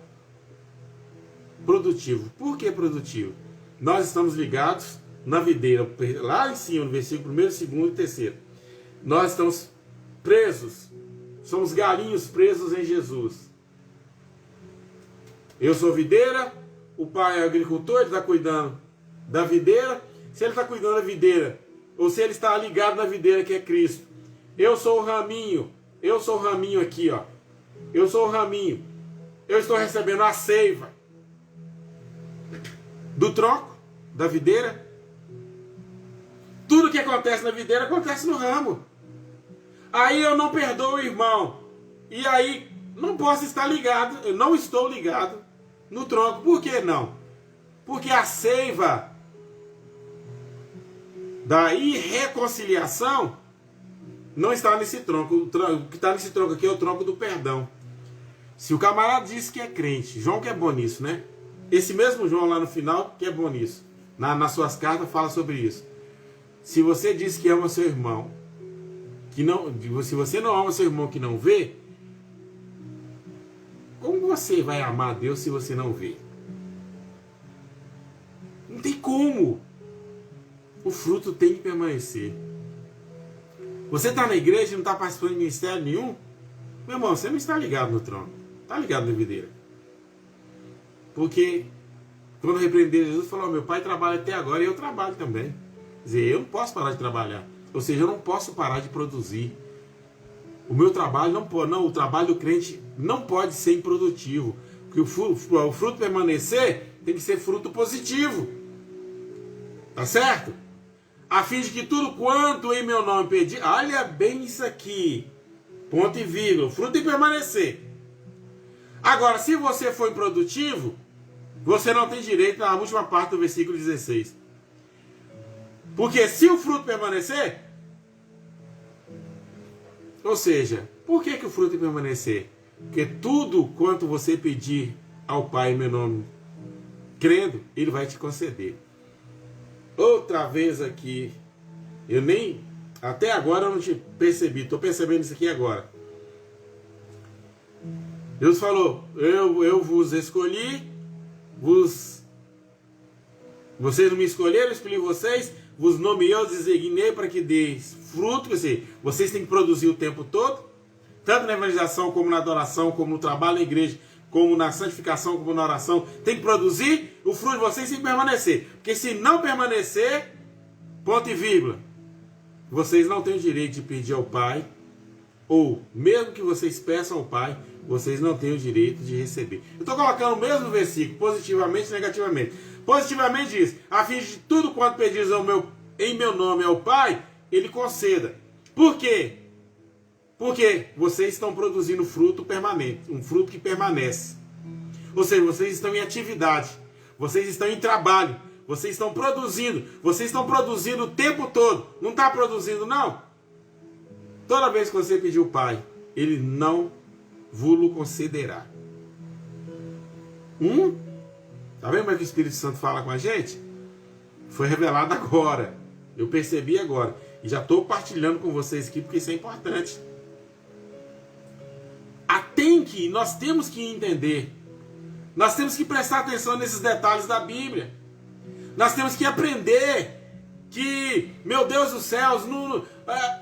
produtivo. Por que produtivo? Nós estamos ligados na videira, lá em cima, no versículo 1, 2 e 3. Nós estamos presos. Somos galinhos presos em Jesus. Eu sou videira, o pai é agricultor, ele está cuidando da videira. Se ele está cuidando da videira, ou se ele está ligado na videira que é Cristo. Eu sou o raminho aqui, ó. Eu sou o raminho. Eu estou recebendo a seiva do tronco, da videira. Tudo que acontece na videira acontece no ramo. Aí eu não perdoo o irmão. E aí não posso estar ligado, eu não estou ligado no tronco. Por que não? Porque a seiva da irreconciliação não está nesse tronco. O que está nesse tronco aqui é o tronco do perdão. Se o camarada disse que é crente, João que é bom nisso, né? Esse mesmo João lá no final que é bom nisso. Nas suas cartas fala sobre isso. Se você diz que ama seu irmão, se você não ama seu irmão que não vê, como você vai amar a Deus se você não vê? Não tem como. O fruto tem que permanecer. Você está na igreja e não está participando de ministério nenhum? Meu irmão, você não está ligado no tronco. Está ligado na videira. Porque quando repreendeu Jesus, falou: meu pai trabalha até agora e eu trabalho também. Quer dizer, eu não posso parar de trabalhar. Ou seja, eu não posso parar de produzir. O meu trabalho não pode, não, o trabalho do crente não pode ser improdutivo. Porque o fruto permanecer tem que ser fruto positivo. Tá certo? A fim de que tudo quanto em meu nome pedir, olha bem isso aqui, ponto e vírgula, o fruto tem que permanecer. Agora, se você for improdutivo, você não tem direito na última parte do versículo 16. Porque se o fruto permanecer, ou seja, por que o fruto tem que permanecer? Porque tudo quanto você pedir ao Pai em meu nome, crendo, Ele vai te conceder. Outra vez aqui, eu nem, até agora eu não te percebi, estou percebendo isso aqui agora. Deus falou: eu vos escolhi, vocês não me escolheram, eu escolhi vocês, vos nomeei, eu designei para que deis fruto. Quer dizer, vocês têm que produzir o tempo todo, tanto na evangelização, como na adoração, como no trabalho na igreja, como na santificação, como na oração. Tem que produzir, o fruto de vocês tem que permanecer. Porque se não permanecer, ponto e vírgula, vocês não têm o direito de pedir ao Pai, ou mesmo que vocês peçam ao Pai, vocês não têm o direito de receber. Eu estou colocando o mesmo versículo, positivamente e negativamente. Positivamente diz: a fim de tudo quanto pedires em meu nome ao Pai, Ele conceda. Por quê? Porque vocês estão produzindo fruto permanente, um fruto que permanece. Ou seja, vocês estão em atividade, vocês estão em trabalho, vocês estão produzindo o tempo todo. Não está produzindo, não? Toda vez que você pedir o Pai, Ele não vos concederá. Tá vendo como é que o Espírito Santo fala com a gente? Foi revelado agora. Eu percebi agora. E já estou partilhando com vocês aqui porque isso é importante. Nós temos que entender. Nós temos que prestar atenção nesses detalhes da Bíblia. Nós temos que aprender que, meu Deus dos céus,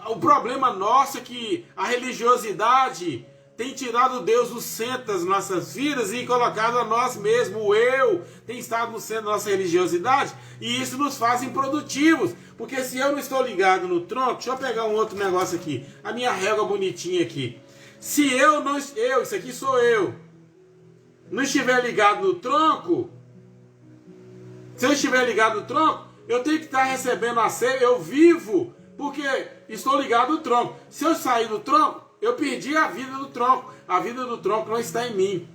o problema nosso é que a religiosidade tem tirado Deus do centro das nossas vidas e colocado a nós mesmos. O eu tem estado no centro da nossa religiosidade e isso nos faz improdutivos. Porque se eu não estou ligado no tronco, deixa eu pegar um outro negócio aqui, a minha régua bonitinha aqui. Se isso aqui sou eu, não estiver ligado no tronco, se eu estiver ligado no tronco, eu tenho que estar recebendo a ceia, eu vivo, porque estou ligado no tronco. Se eu sair do tronco, eu perdi a vida do tronco. A vida do tronco não está em mim.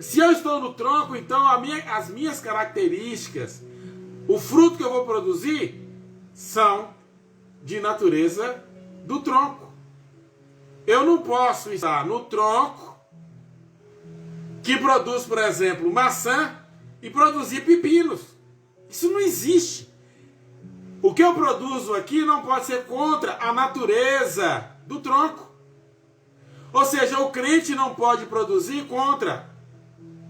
Se eu estou no tronco, então as minhas características, o fruto que eu vou produzir, são de natureza do tronco. Eu não posso estar no tronco que produz, por exemplo, maçã e produzir pepinos. Isso não existe. O que eu produzo aqui não pode ser contra a natureza do tronco. Ou seja, o crente não pode produzir contra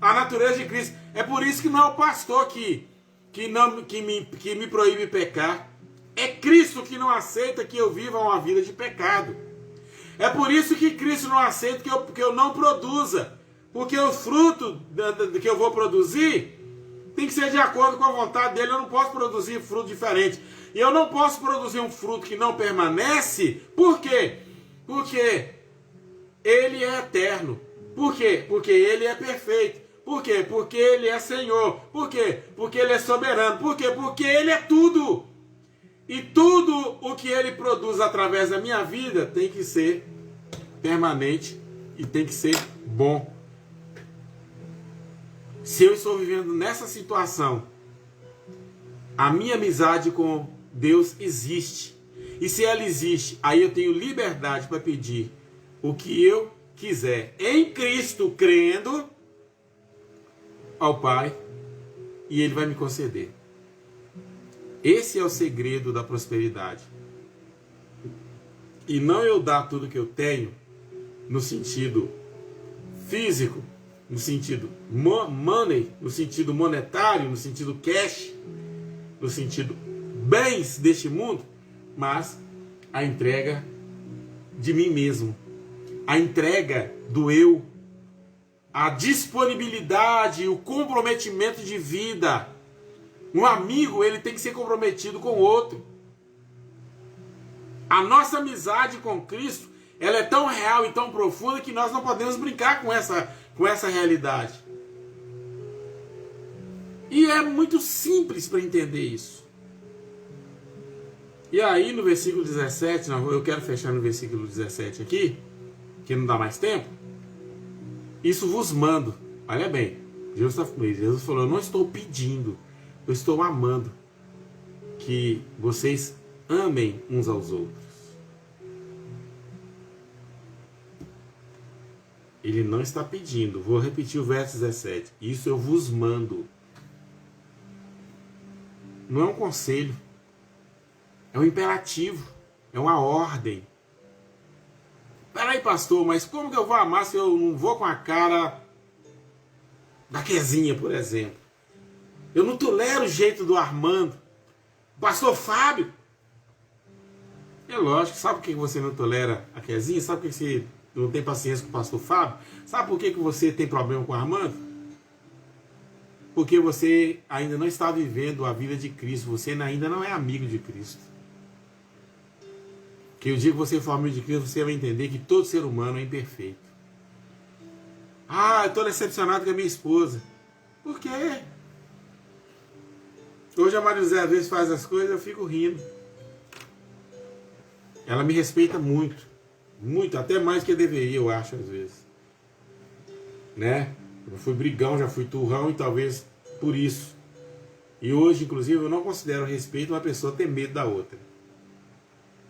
a natureza de Cristo. É por isso que não é o pastor que me proíbe pecar. É Cristo que não aceita que eu viva uma vida de pecado. É por isso que Cristo não aceita que eu não produza. Porque o fruto que eu vou produzir tem que ser de acordo com a vontade dele. Eu não posso produzir fruto diferente. E eu não posso produzir um fruto que não permanece. Por quê? Porque Ele é eterno. Por quê? Porque Ele é perfeito. Por quê? Porque Ele é Senhor. Por quê? Porque Ele é soberano. Por quê? Porque Ele é tudo. E tudo o que Ele produz através da minha vida tem que ser permanente e tem que ser bom. Se eu estou vivendo nessa situação, a minha amizade com Deus existe. E se ela existe, aí eu tenho liberdade para pedir o que eu quiser em Cristo, crendo ao Pai, e Ele vai me conceder. Esse é o segredo da prosperidade. E não eu dar tudo que eu tenho no sentido físico, no sentido money, no sentido monetário, no sentido cash, no sentido bens deste mundo, mas a entrega de mim mesmo, a entrega do eu, a disponibilidade, o comprometimento de vida. Um amigo, ele tem que ser comprometido com o outro. A nossa amizade com Cristo, ela é tão real e tão profunda que nós não podemos brincar com essa realidade. E é muito simples para entender isso. E aí no versículo 17, eu quero fechar no versículo 17 aqui, que não dá mais tempo. Isso vos mando. Olha bem, Jesus falou, eu não estou pedindo, eu estou amando que vocês amem uns aos outros. Ele não está pedindo. Vou repetir o verso 17. Isso eu vos mando. Não é um conselho. É um imperativo. É uma ordem. Peraí, pastor, mas como que eu vou amar se eu não vou com a cara da Quezinha, por exemplo? Eu não tolero o jeito do Armando. Pastor Fábio. É lógico. Sabe por que você não tolera a Quezinha? Sabe por que você não tem paciência com o pastor Fábio? Sabe por que você tem problema com o Armando? Porque você ainda não está vivendo a vida de Cristo. Você ainda não é amigo de Cristo. Que o dia que você for amigo de Cristo, você vai entender que todo ser humano é imperfeito. Ah, eu estou decepcionado com a minha esposa. Por quê? Hoje a Maria José às vezes faz as coisas, eu fico rindo. Ela me respeita muito. Muito, até mais que eu deveria, eu acho, às vezes. Né? Eu fui brigão, já fui turrão e talvez por isso. E hoje, inclusive, eu não considero respeito uma pessoa ter medo da outra.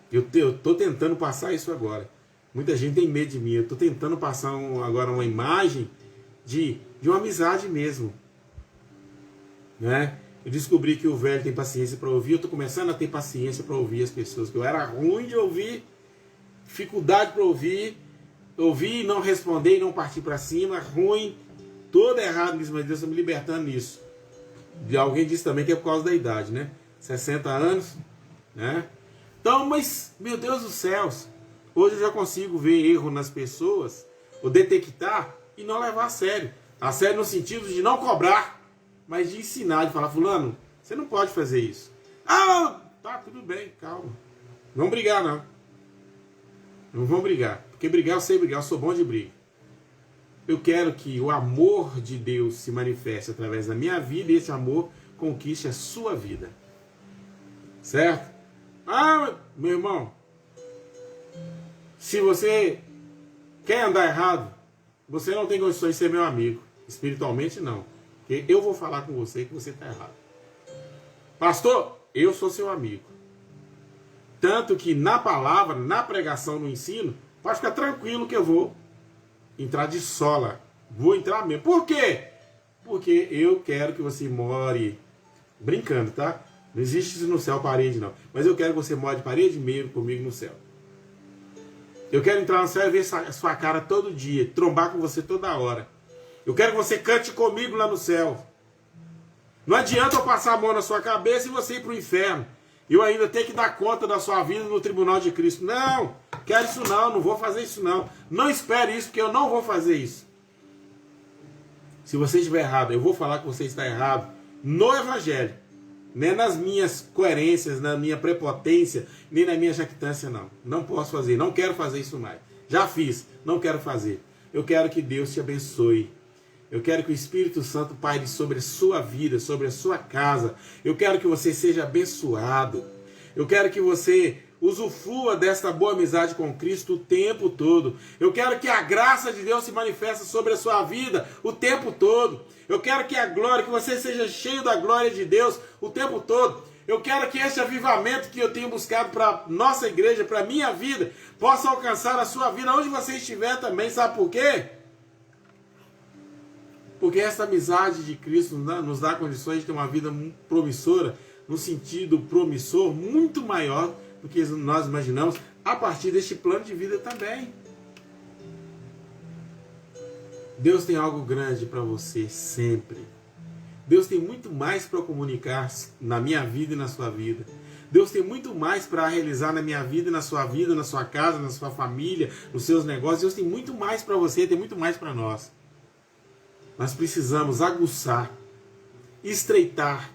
Eu estou tentando passar isso agora. Muita gente tem medo de mim. Eu estou tentando passar agora uma imagem de uma amizade mesmo. Né? Eu descobri que o velho tem paciência para ouvir. Eu estou começando a ter paciência para ouvir as pessoas. Que eu era ruim de ouvir, dificuldade para ouvir e não responder e não partir para cima, ruim, todo errado nisso, mas Deus está me libertando nisso. Alguém disse também que é por causa da idade, né? 60 anos, né? Então, mas, meu Deus dos céus, hoje eu já consigo ver erro nas pessoas, ou detectar e não levar a sério. A sério no sentido de não cobrar, mas de ensinar, de falar, fulano, você não pode fazer isso. Ah, tá, tudo bem, calma. Não vamos brigar, não. Não vamos brigar. Porque brigar, eu sei brigar, eu sou bom de briga. Eu quero que o amor de Deus se manifeste através da minha vida e esse amor conquiste a sua vida. Certo? Ah, meu irmão, se você quer andar errado, você não tem condições de ser meu amigo. Espiritualmente, não. Porque eu vou falar com você que você está errado. Pastor, eu sou seu amigo. Tanto que na palavra, na pregação, no ensino, pode ficar tranquilo que eu vou entrar de sola. Vou entrar mesmo. Por quê? Porque eu quero que você more brincando, tá? Não existe no céu parede, não. Mas eu quero que você more de parede mesmo comigo no céu. Eu quero entrar no céu e ver a sua cara todo dia, trombar com você toda hora. Eu quero que você cante comigo lá no céu. Não adianta eu passar a mão na sua cabeça e você ir para o inferno. Eu ainda tenho que dar conta da sua vida no tribunal de Cristo. Não, quero isso não, não vou fazer isso não. Não espere isso, porque eu não vou fazer isso. Se você estiver errado, eu vou falar que você está errado no Evangelho. Nem nas minhas coerências, na minha prepotência, nem na minha jactância, não. Não posso fazer, não quero fazer isso mais. Já fiz, não quero fazer. Eu quero que Deus te abençoe. Eu quero que o Espírito Santo paire sobre a sua vida, sobre a sua casa. Eu quero que você seja abençoado. Eu quero que você usufrua desta boa amizade com Cristo o tempo todo. Eu quero que a graça de Deus se manifeste sobre a sua vida o tempo todo. Eu quero que a glória, que você seja cheio da glória de Deus o tempo todo. Eu quero que este avivamento que eu tenho buscado para nossa igreja, para a minha vida, possa alcançar a sua vida, onde você estiver também. Sabe por quê? Porque essa amizade de Cristo nos dá condições de ter uma vida promissora, no sentido promissor, muito maior do que nós imaginamos, a partir deste plano de vida também. Deus tem algo grande para você sempre. Deus tem muito mais para comunicar na minha vida e na sua vida. Deus tem muito mais para realizar na minha vida, na sua casa, na sua família, nos seus negócios. Deus tem muito mais para você, tem muito mais para nós. Nós precisamos aguçar, estreitar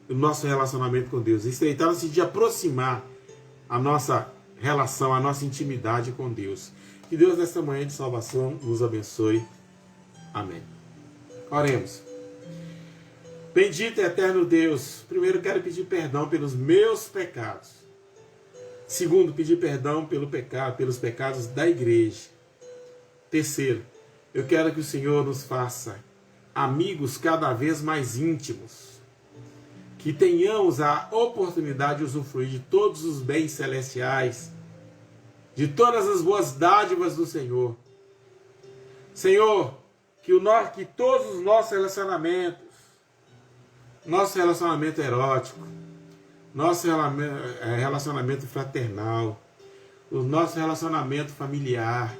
o nosso relacionamento com Deus. Estreitar no sentido de aproximar a nossa relação, a nossa intimidade com Deus. Que Deus, nesta manhã de salvação, nos abençoe. Amém. Oremos. Bendito e eterno Deus, primeiro quero pedir perdão pelos meus pecados. Segundo, pedir perdão pelos pecados da igreja. Terceiro, eu quero que o Senhor nos faça amigos cada vez mais íntimos. Que tenhamos a oportunidade de usufruir de todos os bens celestiais, de todas as boas dádivas do Senhor. Senhor, que todos os nossos relacionamentos, nosso relacionamento erótico, nosso relacionamento fraternal, o nosso relacionamento familiar,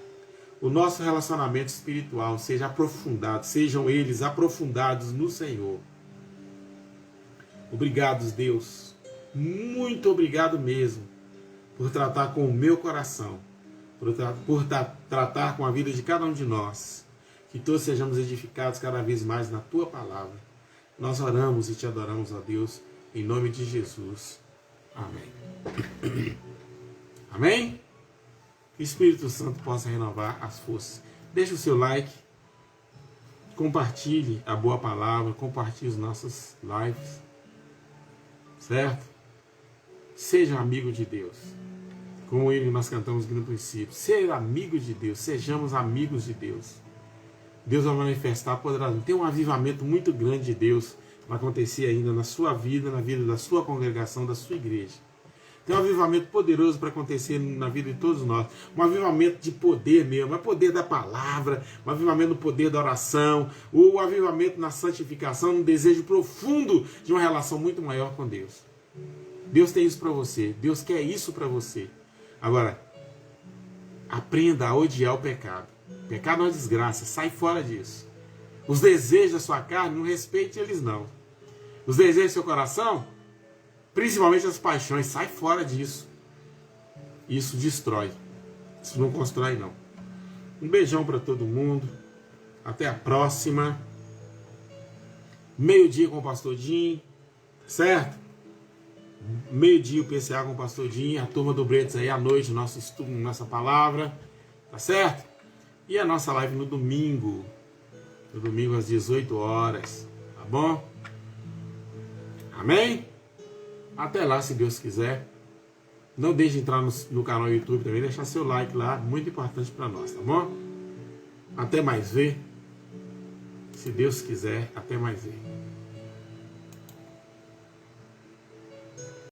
o nosso relacionamento espiritual sejam eles aprofundados no Senhor. Obrigado, Deus, muito obrigado mesmo, por tratar com o meu coração, por tratar com a vida de cada um de nós, que todos sejamos edificados cada vez mais na Tua Palavra. Nós oramos e Te adoramos, ó Deus, em nome de Jesus. Amém. Amém? Que o Espírito Santo possa renovar as forças. Deixe o seu like, compartilhe a boa palavra, compartilhe as nossas lives, certo? Seja amigo de Deus. Como ele nós cantamos aqui no princípio. Ser amigo de Deus, sejamos amigos de Deus. Deus vai manifestar poderosamente. Tem um avivamento muito grande de Deus vai acontecer ainda na sua vida, na vida da sua congregação, da sua igreja. Tem um avivamento poderoso para acontecer na vida de todos nós. Um avivamento de poder mesmo, é poder da palavra, um avivamento no poder da oração, o avivamento na santificação, um desejo profundo de uma relação muito maior com Deus. Deus tem isso para você, Deus quer isso para você. Agora, aprenda a odiar o pecado. O pecado é uma desgraça, sai fora disso. Os desejos da sua carne, não respeite eles não. Os desejos do seu coração, principalmente as paixões, sai fora disso. Isso destrói. Isso não constrói não. Um beijão para todo mundo. Até a próxima. Meio-dia com o Pastor Jim. Certo? Meio-dia o PCA com o Pastor Jim. A turma do Bretes aí à noite, nosso estudo, nossa palavra. Tá certo? E a nossa live no domingo. No domingo às 18 horas. Tá bom? Amém? Até lá, se Deus quiser. Não deixe de entrar no canal do YouTube também. Deixar seu like lá. Muito importante para nós, tá bom? Até mais ver. Se Deus quiser, até mais ver.